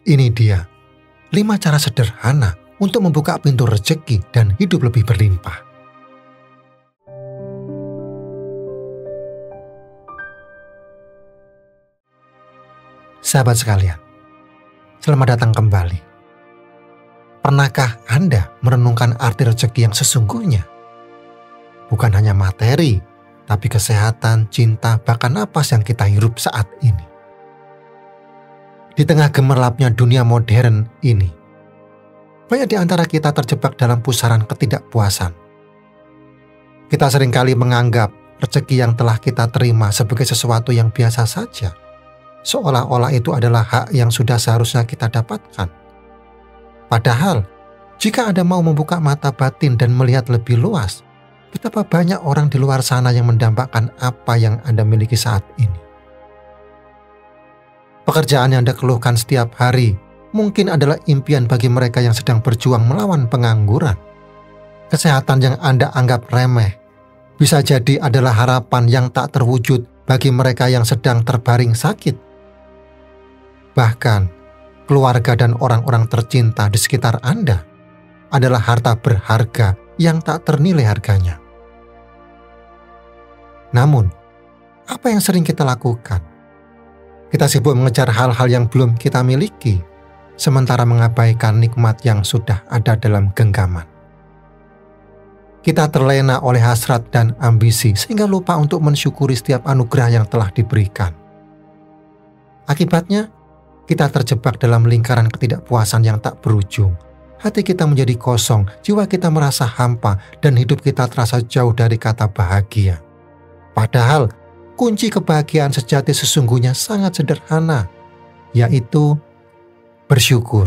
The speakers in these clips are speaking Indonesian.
Ini dia 5 cara sederhana untuk membuka pintu rezeki dan hidup lebih berlimpah. Sahabat sekalian, selamat datang kembali. Pernahkah Anda merenungkan arti rezeki yang sesungguhnya? Bukan hanya materi, tapi kesehatan, cinta, bahkan napas yang kita hirup saat ini. Di tengah gemerlapnya dunia modern ini, banyak di antara kita terjebak dalam pusaran ketidakpuasan. Kita seringkali menganggap rezeki yang telah kita terima sebagai sesuatu yang biasa saja, seolah-olah itu adalah hak yang sudah seharusnya kita dapatkan. Padahal, jika Anda mau membuka mata batin dan melihat lebih luas, betapa banyak orang di luar sana yang mendambakan apa yang Anda miliki saat ini. Pekerjaan yang Anda keluhkan setiap hari mungkin adalah impian bagi mereka yang sedang berjuang melawan pengangguran. Kesehatan yang Anda anggap remeh bisa jadi adalah harapan yang tak terwujud bagi mereka yang sedang terbaring sakit. Bahkan, keluarga dan orang-orang tercinta di sekitar Anda adalah harta berharga yang tak ternilai harganya. Namun, apa yang sering kita lakukan? Kita sibuk mengejar hal-hal yang belum kita miliki, sementara mengabaikan nikmat yang sudah ada dalam genggaman. Kita terlena oleh hasrat dan ambisi sehingga lupa untuk mensyukuri setiap anugerah yang telah diberikan. Akibatnya, kita terjebak dalam lingkaran ketidakpuasan yang tak berujung. Hati kita menjadi kosong, jiwa kita merasa hampa, dan hidup kita terasa jauh dari kata bahagia. Padahal, kunci kebahagiaan sejati sesungguhnya sangat sederhana, yaitu bersyukur.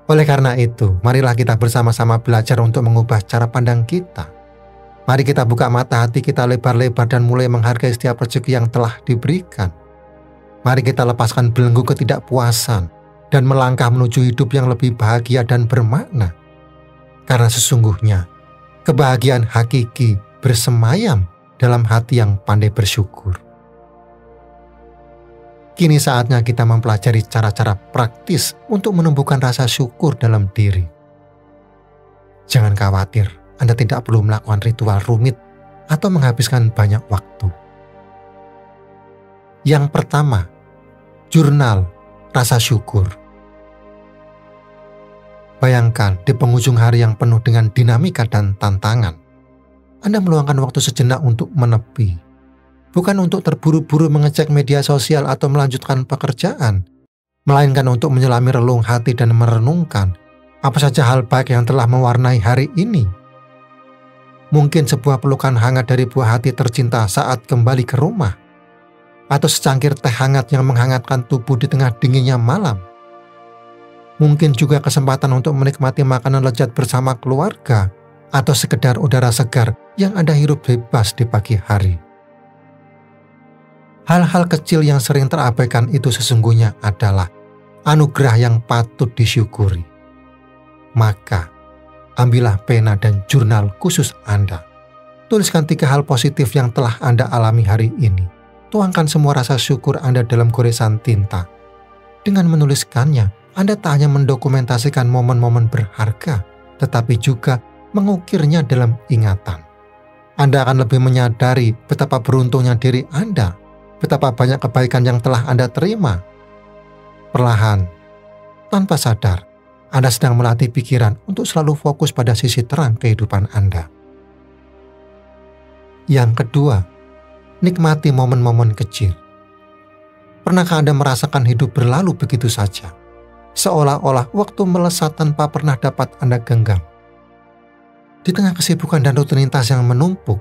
Oleh karena itu, marilah kita bersama-sama belajar untuk mengubah cara pandang kita. Mari kita buka mata hati kita lebar-lebar dan mulai menghargai setiap rezeki yang telah diberikan. Mari kita lepaskan belenggu ketidakpuasan dan melangkah menuju hidup yang lebih bahagia dan bermakna. Karena sesungguhnya, kebahagiaan hakiki bersemayam dalam hati yang pandai bersyukur. Kini saatnya kita mempelajari cara-cara praktis untuk menumbuhkan rasa syukur dalam diri. Jangan khawatir, Anda tidak perlu melakukan ritual rumit atau menghabiskan banyak waktu. Yang pertama, jurnal rasa syukur. Bayangkan di penghujung hari yang penuh dengan dinamika dan tantangan, Anda meluangkan waktu sejenak untuk menepi. Bukan untuk terburu-buru mengecek media sosial atau melanjutkan pekerjaan, melainkan untuk menyelami relung hati dan merenungkan apa saja hal baik yang telah mewarnai hari ini. Mungkin sebuah pelukan hangat dari buah hati tercinta saat kembali ke rumah, atau secangkir teh hangat yang menghangatkan tubuh di tengah dinginnya malam. Mungkin juga kesempatan untuk menikmati makanan lezat bersama keluarga, atau sekedar udara segar yang Anda hirup bebas di pagi hari. Hal-hal kecil yang sering terabaikan itu sesungguhnya adalah anugerah yang patut disyukuri. Maka, ambillah pena dan jurnal khusus Anda. Tuliskan 3 hal positif yang telah Anda alami hari ini. Tuangkan semua rasa syukur Anda dalam goresan tinta. Dengan menuliskannya, Anda tak hanya mendokumentasikan momen-momen berharga, tetapi juga mengukirnya dalam ingatan. Anda akan lebih menyadari betapa beruntungnya diri Anda, betapa banyak kebaikan yang telah Anda terima. Perlahan, tanpa sadar, Anda sedang melatih pikiran untuk selalu fokus pada sisi terang kehidupan Anda. Yang kedua, nikmati momen-momen kecil. Pernahkah Anda merasakan hidup berlalu begitu saja, seolah-olah waktu melesat tanpa pernah dapat Anda genggam? Di tengah kesibukan dan rutinitas yang menumpuk,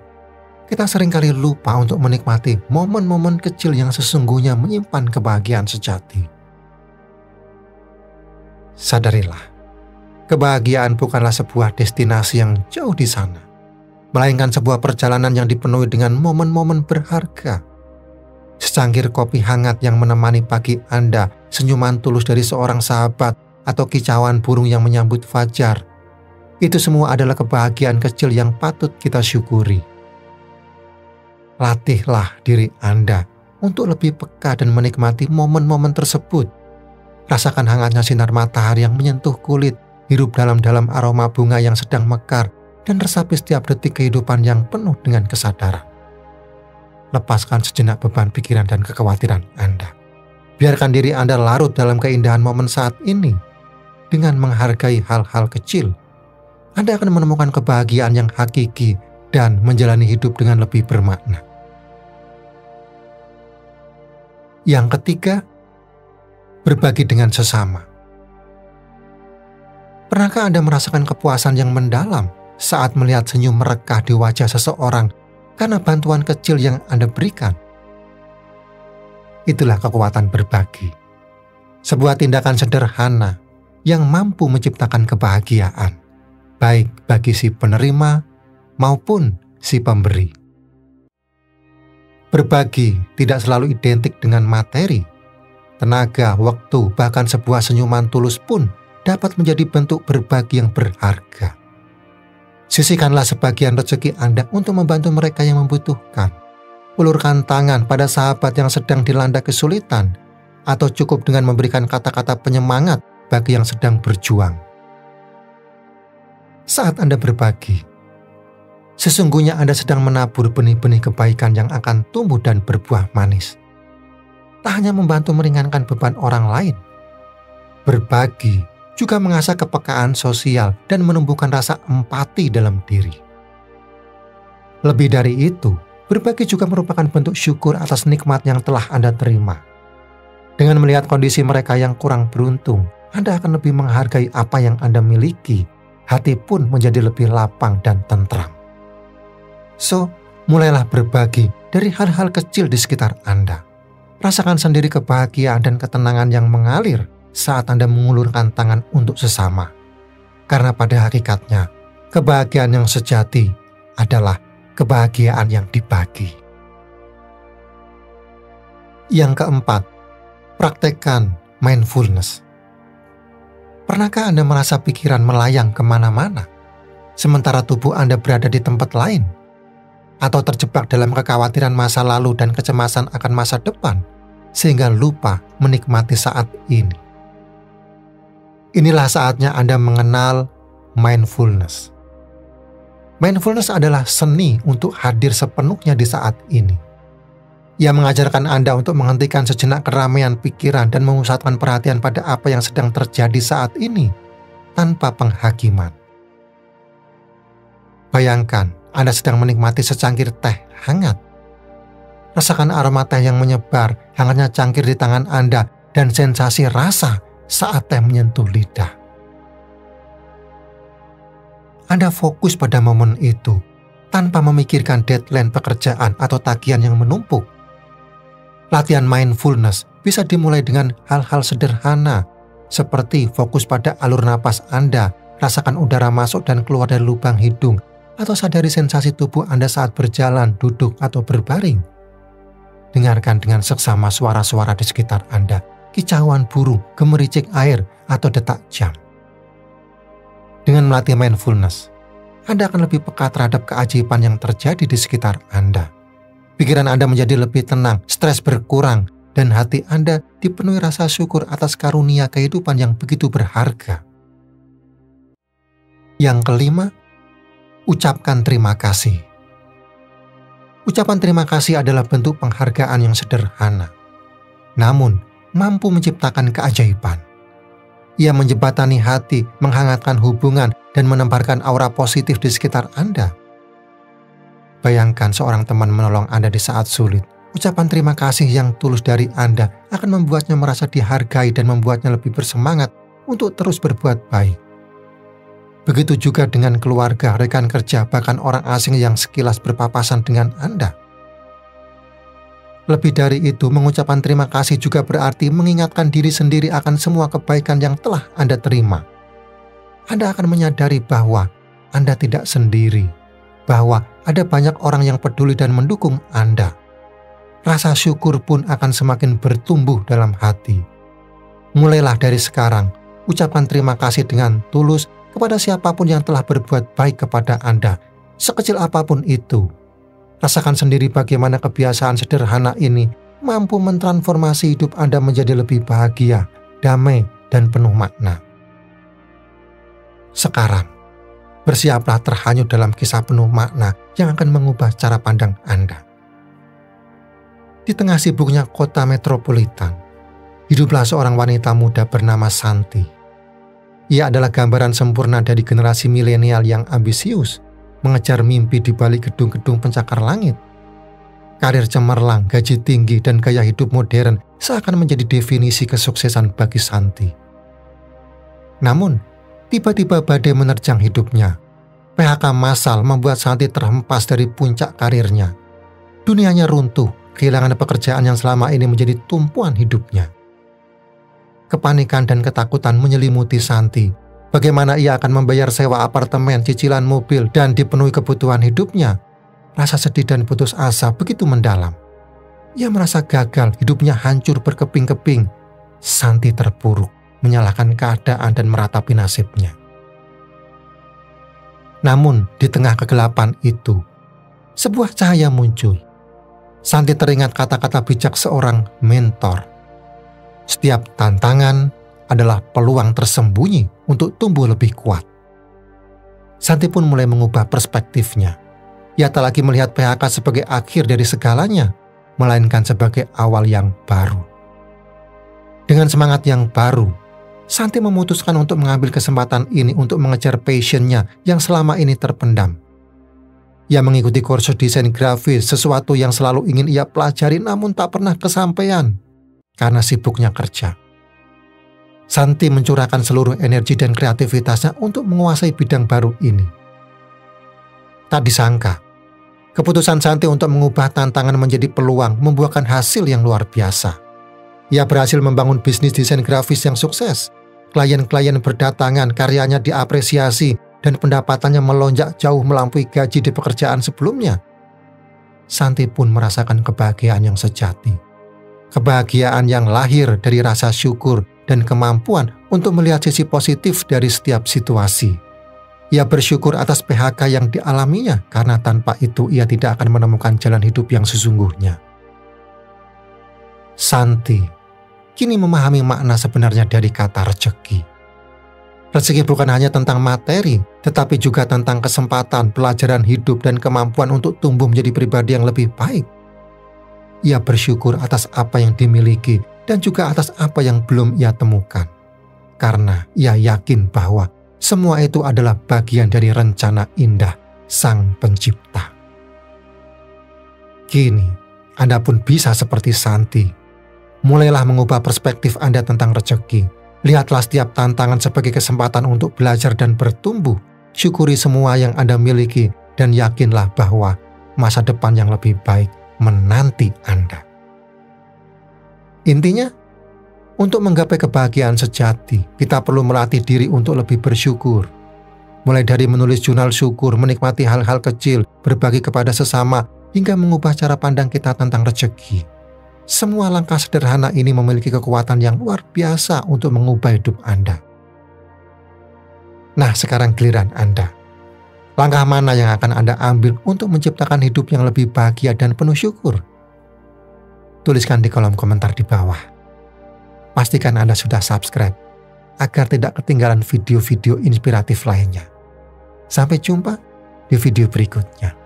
kita seringkali lupa untuk menikmati momen-momen kecil yang sesungguhnya menyimpan kebahagiaan sejati. Sadarilah, kebahagiaan bukanlah sebuah destinasi yang jauh di sana, melainkan sebuah perjalanan yang dipenuhi dengan momen-momen berharga. Secangkir kopi hangat yang menemani pagi Anda, senyuman tulus dari seorang sahabat, atau kicauan burung yang menyambut fajar. Itu semua adalah kebahagiaan kecil yang patut kita syukuri. Latihlah diri Anda untuk lebih peka dan menikmati momen-momen tersebut. Rasakan hangatnya sinar matahari yang menyentuh kulit, hirup dalam-dalam aroma bunga yang sedang mekar, dan resapi setiap detik kehidupan yang penuh dengan kesadaran. Lepaskan sejenak beban pikiran dan kekhawatiran Anda. Biarkan diri Anda larut dalam keindahan momen saat ini. Dengan menghargai hal-hal kecil, Anda akan menemukan kebahagiaan yang hakiki dan menjalani hidup dengan lebih bermakna. Yang ketiga, berbagi dengan sesama. Pernahkah Anda merasakan kepuasan yang mendalam saat melihat senyum merekah di wajah seseorang karena bantuan kecil yang Anda berikan? Itulah kekuatan berbagi. Sebuah tindakan sederhana yang mampu menciptakan kebahagiaan, baik bagi si penerima maupun si pemberi. Berbagi tidak selalu identik dengan materi. Tenaga, waktu, bahkan sebuah senyuman tulus pun dapat menjadi bentuk berbagi yang berharga. Sisihkanlah sebagian rezeki Anda untuk membantu mereka yang membutuhkan. Ulurkan tangan pada sahabat yang sedang dilanda kesulitan, atau cukup dengan memberikan kata-kata penyemangat bagi yang sedang berjuang. Saat Anda berbagi, sesungguhnya Anda sedang menabur benih-benih kebaikan yang akan tumbuh dan berbuah manis. Tak hanya membantu meringankan beban orang lain, berbagi juga mengasah kepekaan sosial dan menumbuhkan rasa empati dalam diri. Lebih dari itu, berbagi juga merupakan bentuk syukur atas nikmat yang telah Anda terima. Dengan melihat kondisi mereka yang kurang beruntung, Anda akan lebih menghargai apa yang Anda miliki. Hati pun menjadi lebih lapang dan tentram. So, mulailah berbagi dari hal-hal kecil di sekitar Anda. Rasakan sendiri kebahagiaan dan ketenangan yang mengalir saat Anda mengulurkan tangan untuk sesama. Karena pada hakikatnya, kebahagiaan yang sejati adalah kebahagiaan yang dibagi. Yang keempat, praktekkan mindfulness. Pernahkah Anda merasa pikiran melayang kemana-mana, sementara tubuh Anda berada di tempat lain? Atau terjebak dalam kekhawatiran masa lalu dan kecemasan akan masa depan, sehingga lupa menikmati saat ini? Inilah saatnya Anda mengenal mindfulness. Mindfulness adalah seni untuk hadir sepenuhnya di saat ini. Ia mengajarkan Anda untuk menghentikan sejenak keramaian pikiran dan memusatkan perhatian pada apa yang sedang terjadi saat ini, tanpa penghakiman. Bayangkan, Anda sedang menikmati secangkir teh hangat. Rasakan aroma teh yang menyebar, hangatnya cangkir di tangan Anda, dan sensasi rasa saat teh menyentuh lidah. Anda fokus pada momen itu, tanpa memikirkan deadline pekerjaan atau tagihan yang menumpuk. Latihan mindfulness bisa dimulai dengan hal-hal sederhana, seperti fokus pada alur napas Anda, rasakan udara masuk dan keluar dari lubang hidung, atau sadari sensasi tubuh Anda saat berjalan, duduk, atau berbaring. Dengarkan dengan seksama suara-suara di sekitar Anda, kicauan burung, gemericik air, atau detak jam. Dengan melatih mindfulness, Anda akan lebih peka terhadap keajaiban yang terjadi di sekitar Anda. Pikiran Anda menjadi lebih tenang, stres berkurang, dan hati Anda dipenuhi rasa syukur atas karunia kehidupan yang begitu berharga. Yang kelima, ucapkan terima kasih. Ucapan terima kasih adalah bentuk penghargaan yang sederhana, namun mampu menciptakan keajaiban. Ia menjembatani hati, menghangatkan hubungan, dan menebarkan aura positif di sekitar Anda. Bayangkan seorang teman menolong Anda di saat sulit. Ucapan terima kasih yang tulus dari Anda akan membuatnya merasa dihargai dan membuatnya lebih bersemangat untuk terus berbuat baik. Begitu juga dengan keluarga, rekan kerja, bahkan orang asing yang sekilas berpapasan dengan Anda. Lebih dari itu, mengucapkan terima kasih juga berarti mengingatkan diri sendiri akan semua kebaikan yang telah Anda terima. Anda akan menyadari bahwa Anda tidak sendiri, bahwa ada banyak orang yang peduli dan mendukung Anda. Rasa syukur pun akan semakin bertumbuh dalam hati. Mulailah dari sekarang, ucapkan terima kasih dengan tulus kepada siapapun yang telah berbuat baik kepada Anda, sekecil apapun itu. Rasakan sendiri bagaimana kebiasaan sederhana ini mampu mentransformasi hidup Anda menjadi lebih bahagia, damai, dan penuh makna. Sekarang, bersiaplah terhanyut dalam kisah penuh makna yang akan mengubah cara pandang Anda. Di tengah sibuknya kota metropolitan, hiduplah seorang wanita muda bernama Santi. Ia adalah gambaran sempurna dari generasi milenial yang ambisius, mengejar mimpi di balik gedung-gedung pencakar langit. Karir cemerlang, gaji tinggi, dan gaya hidup modern seakan menjadi definisi kesuksesan bagi Santi. Namun, tiba-tiba badai menerjang hidupnya. PHK massal membuat Santi terhempas dari puncak karirnya. Dunianya runtuh, kehilangan pekerjaan yang selama ini menjadi tumpuan hidupnya. Kepanikan dan ketakutan menyelimuti Santi. Bagaimana ia akan membayar sewa apartemen, cicilan mobil, dan dipenuhi kebutuhan hidupnya? Rasa sedih dan putus asa begitu mendalam. Ia merasa gagal, hidupnya hancur berkeping-keping. Santi terpuruk, menyalahkan keadaan dan meratapi nasibnya. Namun, di tengah kegelapan itu, sebuah cahaya muncul. Santi teringat kata-kata bijak seorang mentor. Setiap tantangan adalah peluang tersembunyi untuk tumbuh lebih kuat. Santi pun mulai mengubah perspektifnya. Ia tak lagi melihat PHK sebagai akhir dari segalanya, melainkan sebagai awal yang baru. Dengan semangat yang baru, Santi memutuskan untuk mengambil kesempatan ini untuk mengejar passion-nya yang selama ini terpendam. Ia mengikuti kursus desain grafis, sesuatu yang selalu ingin ia pelajari namun tak pernah kesampaian karena sibuknya kerja. Santi mencurahkan seluruh energi dan kreativitasnya untuk menguasai bidang baru ini. Tak disangka, keputusan Santi untuk mengubah tantangan menjadi peluang membuahkan hasil yang luar biasa. Ia berhasil membangun bisnis desain grafis yang sukses. Klien-klien berdatangan, karyanya diapresiasi, dan pendapatannya melonjak jauh melampaui gaji di pekerjaan sebelumnya. Santi pun merasakan kebahagiaan yang sejati. Kebahagiaan yang lahir dari rasa syukur dan kemampuan untuk melihat sisi positif dari setiap situasi. Ia bersyukur atas PHK yang dialaminya karena tanpa itu ia tidak akan menemukan jalan hidup yang sesungguhnya. Santi kini memahami makna sebenarnya dari kata rezeki. Rezeki bukan hanya tentang materi, tetapi juga tentang kesempatan, pelajaran hidup, dan kemampuan untuk tumbuh menjadi pribadi yang lebih baik. Ia bersyukur atas apa yang dimiliki dan juga atas apa yang belum ia temukan. Karena ia yakin bahwa semua itu adalah bagian dari rencana indah Sang Pencipta. Kini, Anda pun bisa seperti Santi. Mulailah mengubah perspektif Anda tentang rezeki. Lihatlah setiap tantangan sebagai kesempatan untuk belajar dan bertumbuh. Syukuri semua yang Anda miliki dan yakinlah bahwa masa depan yang lebih baik menanti Anda. Intinya, untuk menggapai kebahagiaan sejati, kita perlu melatih diri untuk lebih bersyukur. Mulai dari menulis jurnal syukur, menikmati hal-hal kecil, berbagi kepada sesama, hingga mengubah cara pandang kita tentang rezeki. Semua langkah sederhana ini memiliki kekuatan yang luar biasa untuk mengubah hidup Anda. Nah, sekarang giliran Anda. Langkah mana yang akan Anda ambil untuk menciptakan hidup yang lebih bahagia dan penuh syukur? Tuliskan di kolom komentar di bawah. Pastikan Anda sudah subscribe agar tidak ketinggalan video-video inspiratif lainnya. Sampai jumpa di video berikutnya.